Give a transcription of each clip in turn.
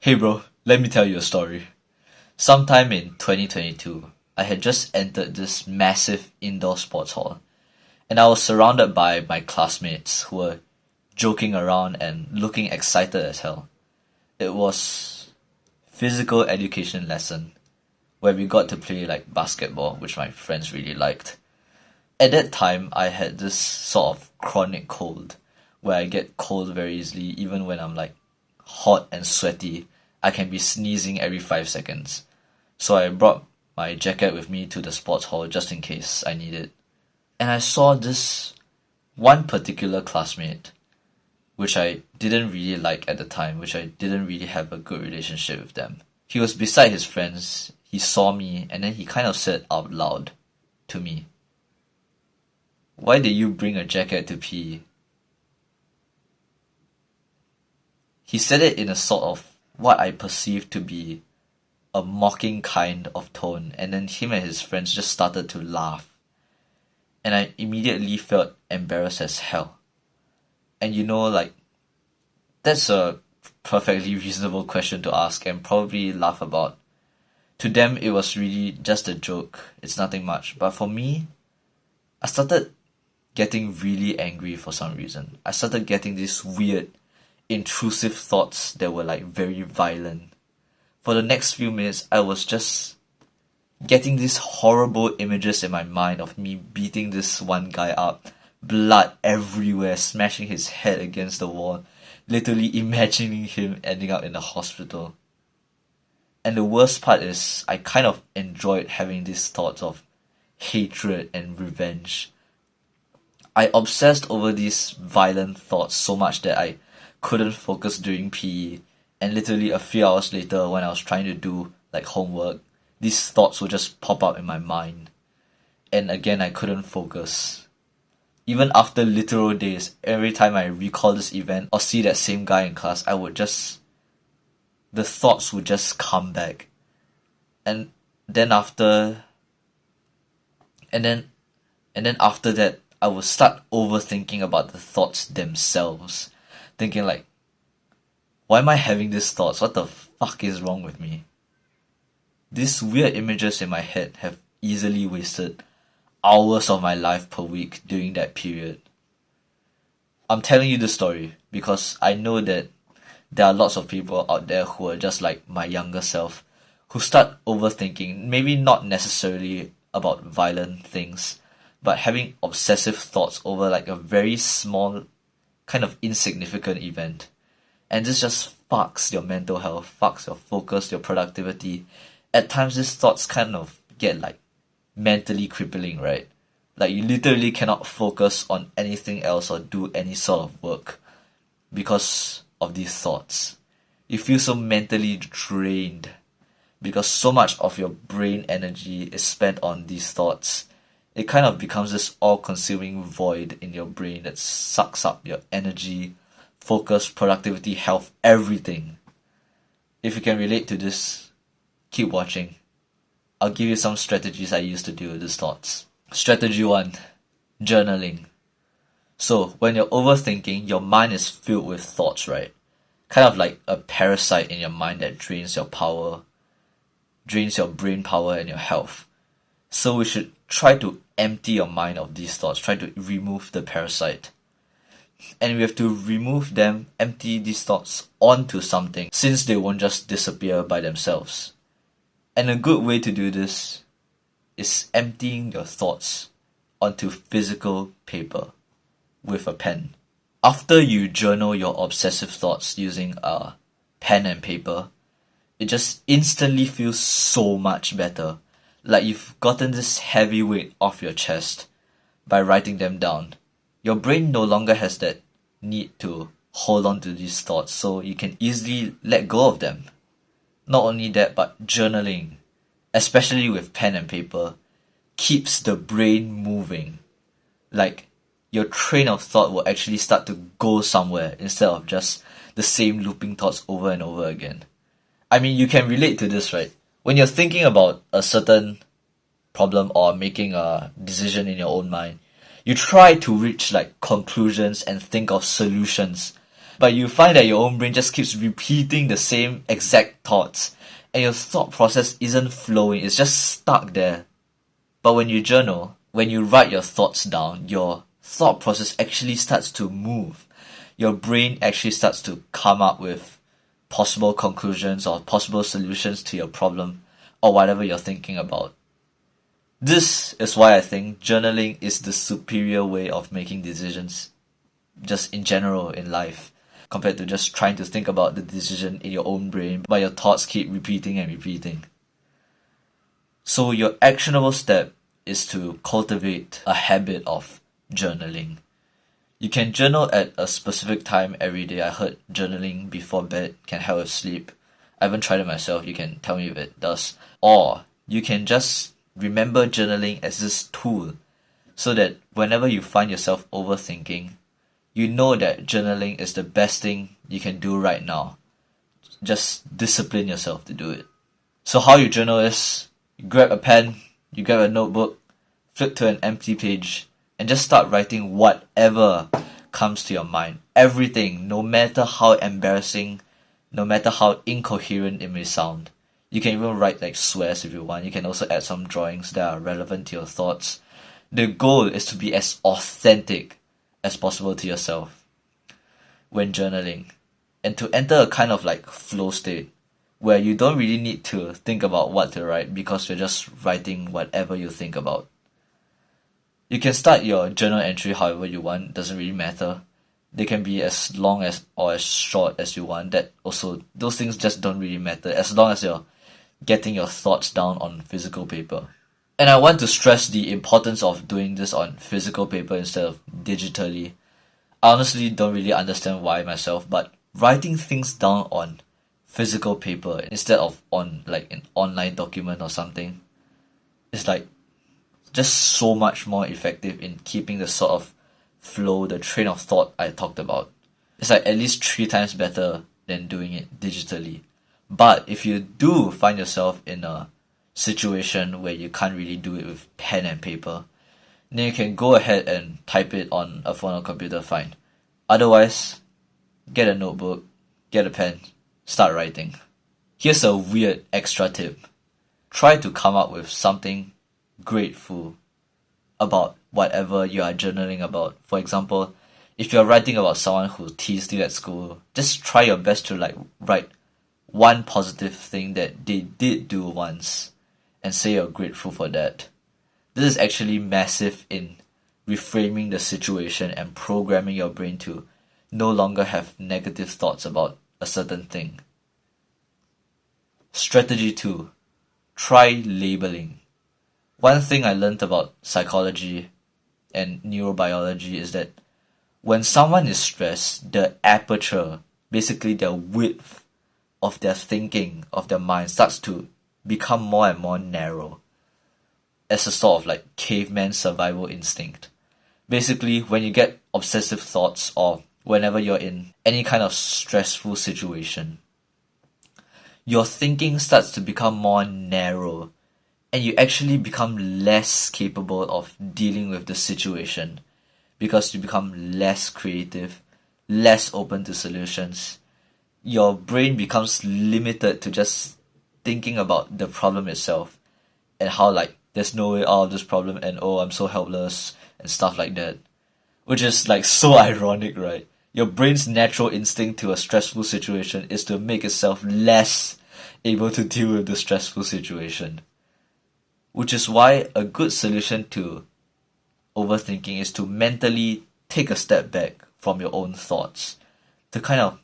Hey bro, let me tell you a story. Sometime in 2022, I had just entered this massive indoor sports hall, and I was surrounded by my classmates who were joking around and looking excited as hell. It was physical education lesson where we got to play like basketball, which my friends really liked. At that time, I had this sort of chronic cold where I get cold very easily even when I'm like hot and sweaty. I can be sneezing every 5 seconds. So I brought my jacket with me to the sports hall just in case I need it. And I saw this one particular classmate, which I didn't really like at the time, which I didn't really have a good relationship with them. He was beside his friends, he saw me, and then he kind of said out loud to me, "Why did you bring a jacket to PE?" He said it in a sort of what I perceived to be a mocking kind of tone, and then him and his friends just started to laugh. And I immediately felt embarrassed as hell. And like, that's a perfectly reasonable question to ask and probably laugh about. To them, it was really just a joke, it's nothing much. But for me, I started getting really angry for some reason. I started getting these weird, intrusive thoughts that were like very violent. For the next few minutes, I was just getting these horrible images in my mind of me beating this one guy up, blood everywhere, smashing his head against the wall, literally imagining him ending up in the hospital. And the worst part is, I kind of enjoyed having these thoughts of hatred and revenge. I obsessed over these violent thoughts so much that I couldn't focus during PE, and literally a few hours later when I was trying to do like homework, these thoughts would just pop up in my mind. And again, I couldn't focus. Even after literal days, every time I recall this event or see that same guy in class, the thoughts would just come back. And then after, and then, and then after that, I would start overthinking about the thoughts themselves. Thinking like, why am I having these thoughts? What the fuck is wrong with me? These weird images in my head have easily wasted hours of my life per week during that period. I'm telling you this story because I know that there are lots of people out there who are just like my younger self, who start overthinking, maybe not necessarily about violent things, but having obsessive thoughts over like a very small, kind of insignificant event. And this just fucks your mental health, fucks your focus, your productivity. At times these thoughts kind of get like mentally crippling, right? Like you literally cannot focus on anything else or do any sort of work because of these thoughts. You feel so mentally drained because so much of your brain energy is spent on these thoughts. It kind of becomes this all-consuming void in your brain that sucks up your energy, focus, productivity, health, everything. If you can relate to this, keep watching. I'll give you some strategies I used to deal with these thoughts. Strategy 1. Journaling. So, when you're overthinking, your mind is filled with thoughts, right? Kind of like a parasite in your mind that drains your power, drains your brain power and your health. So we should try to empty your mind of these thoughts, try to remove the parasite. And we have to remove them, empty these thoughts onto something, since they won't just disappear by themselves. And a good way to do this is emptying your thoughts onto physical paper with a pen. After you journal your obsessive thoughts using a pen and paper, it just instantly feels so much better. Like you've gotten this heavy weight off your chest by writing them down. Your brain no longer has that need to hold on to these thoughts, so you can easily let go of them. Not only that, but journaling, especially with pen and paper, keeps the brain moving. Like, your train of thought will actually start to go somewhere instead of just the same looping thoughts over and over again. I mean, you can relate to this, right? When you're thinking about a certain problem or making a decision in your own mind, you try to reach like conclusions and think of solutions. But you find that your own brain just keeps repeating the same exact thoughts, and your thought process isn't flowing, it's just stuck there. But when you journal, when you write your thoughts down, your thought process actually starts to move. Your brain actually starts to come up with possible conclusions or possible solutions to your problem or whatever you're thinking about. This is why I think journaling is the superior way of making decisions, just in general in life, compared to just trying to think about the decision in your own brain, but your thoughts keep repeating and repeating. So your actionable step is to cultivate a habit of journaling. You can journal at a specific time every day. I heard journaling before bed can help with sleep. I haven't tried it myself. You can tell me if it does. Or you can just remember journaling as this tool so that whenever you find yourself overthinking, you know that journaling is the best thing you can do right now. Just discipline yourself to do it. So how you journal is, you grab a pen, you grab a notebook, flip to an empty page, and just start writing whatever comes to your mind. Everything, no matter how embarrassing, no matter how incoherent it may sound. You can even write like swears if you want. You can also add some drawings that are relevant to your thoughts. The goal is to be as authentic as possible to yourself when journaling, and to enter a kind of like flow state where you don't really need to think about what to write because you're just writing whatever you think about. You can start your journal entry however you want, doesn't really matter. They can be as long as or as short as you want. Those things just don't really matter as long as you're getting your thoughts down on physical paper. And I want to stress the importance of doing this on physical paper instead of digitally. I honestly don't really understand why myself, but writing things down on physical paper instead of on like an online document or something is like just so much more effective in keeping the sort of flow, the train of thought I talked about. It's like at least 3 times better than doing it digitally. But if you do find yourself in a situation where you can't really do it with pen and paper, then you can go ahead and type it on a phone or computer, fine. Otherwise, get a notebook, get a pen, start writing. Here's a weird extra tip. Try to come up with something grateful about whatever you are journaling about. For example, if you're writing about someone who teased you at school, just try your best to like write one positive thing that they did do once and say you're grateful for that. This is actually massive in reframing the situation and programming your brain to no longer have negative thoughts about a certain thing. Strategy 2. Try labeling. One thing I learned about psychology and neurobiology is that when someone is stressed, the aperture, basically the width of their thinking, of their mind, starts to become more and more narrow as a sort of like caveman survival instinct. Basically, when you get obsessive thoughts or whenever you're in any kind of stressful situation, your thinking starts to become more narrow and you actually become less capable of dealing with the situation because you become less creative, less open to solutions. Your brain becomes limited to just thinking about the problem itself and how like there's no way out of this problem and oh, I'm so helpless and stuff like that. Which is like so ironic, right? Your brain's natural instinct to a stressful situation is to make itself less able to deal with the stressful situation. Which is why a good solution to overthinking is to mentally take a step back from your own thoughts, to kind of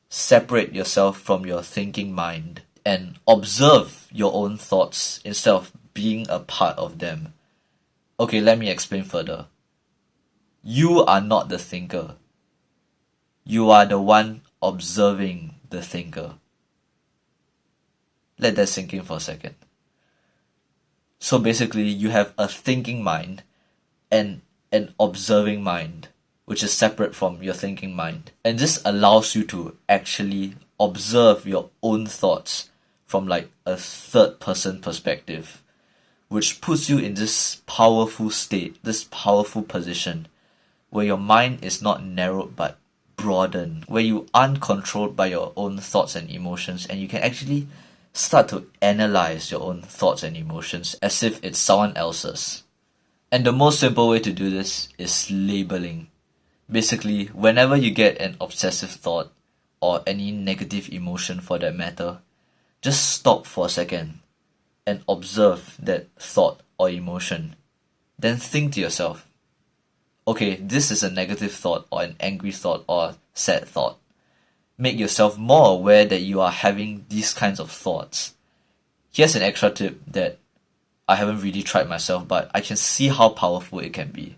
separate yourself from your thinking mind and observe your own thoughts instead of being a part of them. Okay, let me explain further. You are not the thinker. You are the one observing the thinker. Let that sink in for a second. So basically, you have a thinking mind and an observing mind, which is separate from your thinking mind. And this allows you to actually observe your own thoughts from like a third person perspective, which puts you in this powerful state, this powerful position, where your mind is not narrowed but broaden, where you aren't controlled by your own thoughts and emotions, and you can actually start to analyze your own thoughts and emotions as if it's someone else's. And the most simple way to do this is labeling. Basically, whenever you get an obsessive thought, or any negative emotion for that matter, just stop for a second and observe that thought or emotion. Then think to yourself, okay, this is a negative thought or an angry thought or sad thought. Make yourself more aware that you are having these kinds of thoughts. Here's an extra tip that I haven't really tried myself, but I can see how powerful it can be.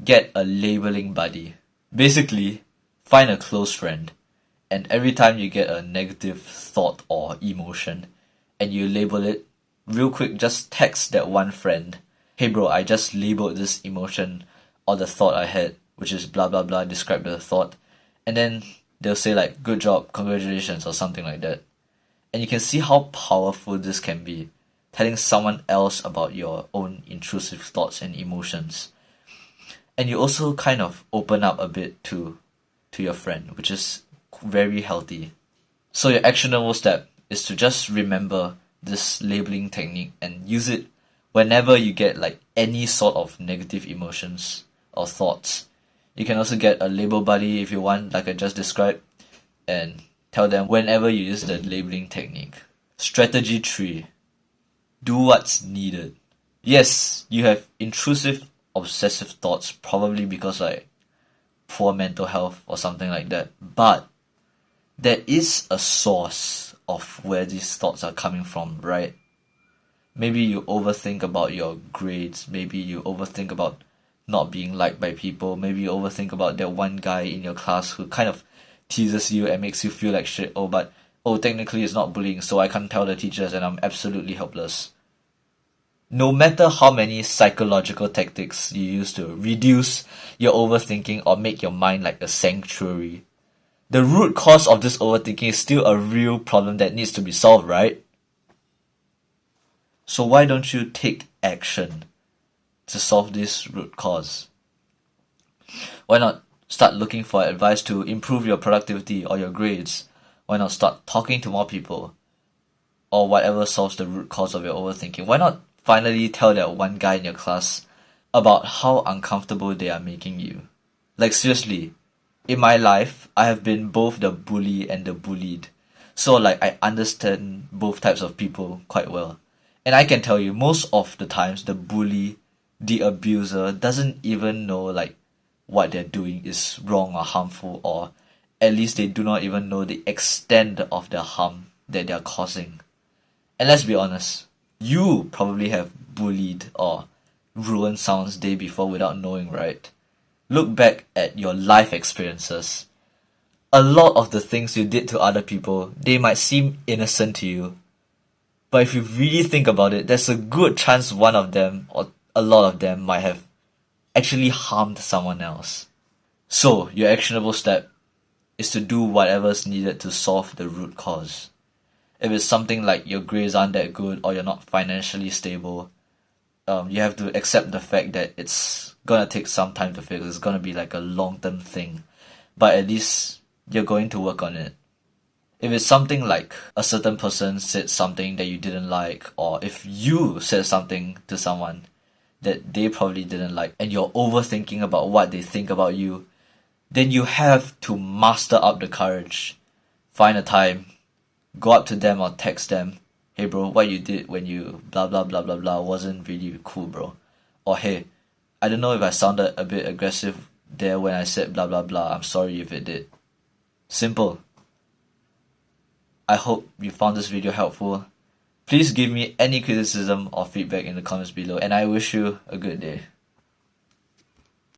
Get a labeling buddy. Basically, find a close friend, and every time you get a negative thought or emotion, and you label it, real quick, just text that one friend, hey bro, I just labeled this emotion or the thought I had, which is blah blah blah, describe the thought, and then they'll say like, good job, congratulations, or something like that. And you can see how powerful this can be, telling someone else about your own intrusive thoughts and emotions. And you also kind of open up a bit to your friend, which is very healthy. So your actionable step is to just remember this labeling technique and use it whenever you get like any sort of negative emotions or thoughts. You can also get a label buddy if you want, like I just described, and tell them whenever you use the labeling technique. Strategy 3. Do what's needed. Yes, you have intrusive, obsessive thoughts, probably because like poor mental health or something like that, but there is a source of where these thoughts are coming from, right? Maybe you overthink about your grades, maybe you overthink about not being liked by people, maybe you overthink about that one guy in your class who kind of teases you and makes you feel like shit. But technically it's not bullying, so I can't tell the teachers and I'm absolutely helpless. No matter how many psychological tactics you use to reduce your overthinking or make your mind like a sanctuary, the root cause of this overthinking is still a real problem that needs to be solved, right? So why don't you take action to solve this root cause? Why not start looking for advice to improve your productivity or your grades? Why not start talking to more people? Or whatever solves the root cause of your overthinking. Why not finally tell that one guy in your class about how uncomfortable they are making you? Like seriously, in my life, I have been both the bully and the bullied. So like I understand both types of people quite well. And I can tell you, most of the times the bully, the abuser, doesn't even know like what they're doing is wrong or harmful, or at least they do not even know the extent of the harm that they're causing. And let's be honest, you probably have bullied or ruined someone's day before without knowing, right? Look back at your life experiences. A lot of the things you did to other people, they might seem innocent to you. But if you really think about it, there's a good chance one of them or a lot of them might have actually harmed someone else. So, your actionable step is to do whatever's needed to solve the root cause. If it's something like your grades aren't that good or you're not financially stable, you have to accept the fact that it's gonna take some time to fix. It's gonna be like a long-term thing. But at least you're going to work on it. If it's something like a certain person said something that you didn't like, or if you said something to someone that they probably didn't like, and you're overthinking about what they think about you, then you have to muster up the courage. Find a time, go up to them or text them, hey bro, what you did when you blah blah blah blah blah wasn't really cool, bro. Or hey, I don't know if I sounded a bit aggressive there when I said blah blah blah, I'm sorry if it did. Simple. I hope you found this video helpful. Please give me any criticism or feedback in the comments below, and I wish you a good day.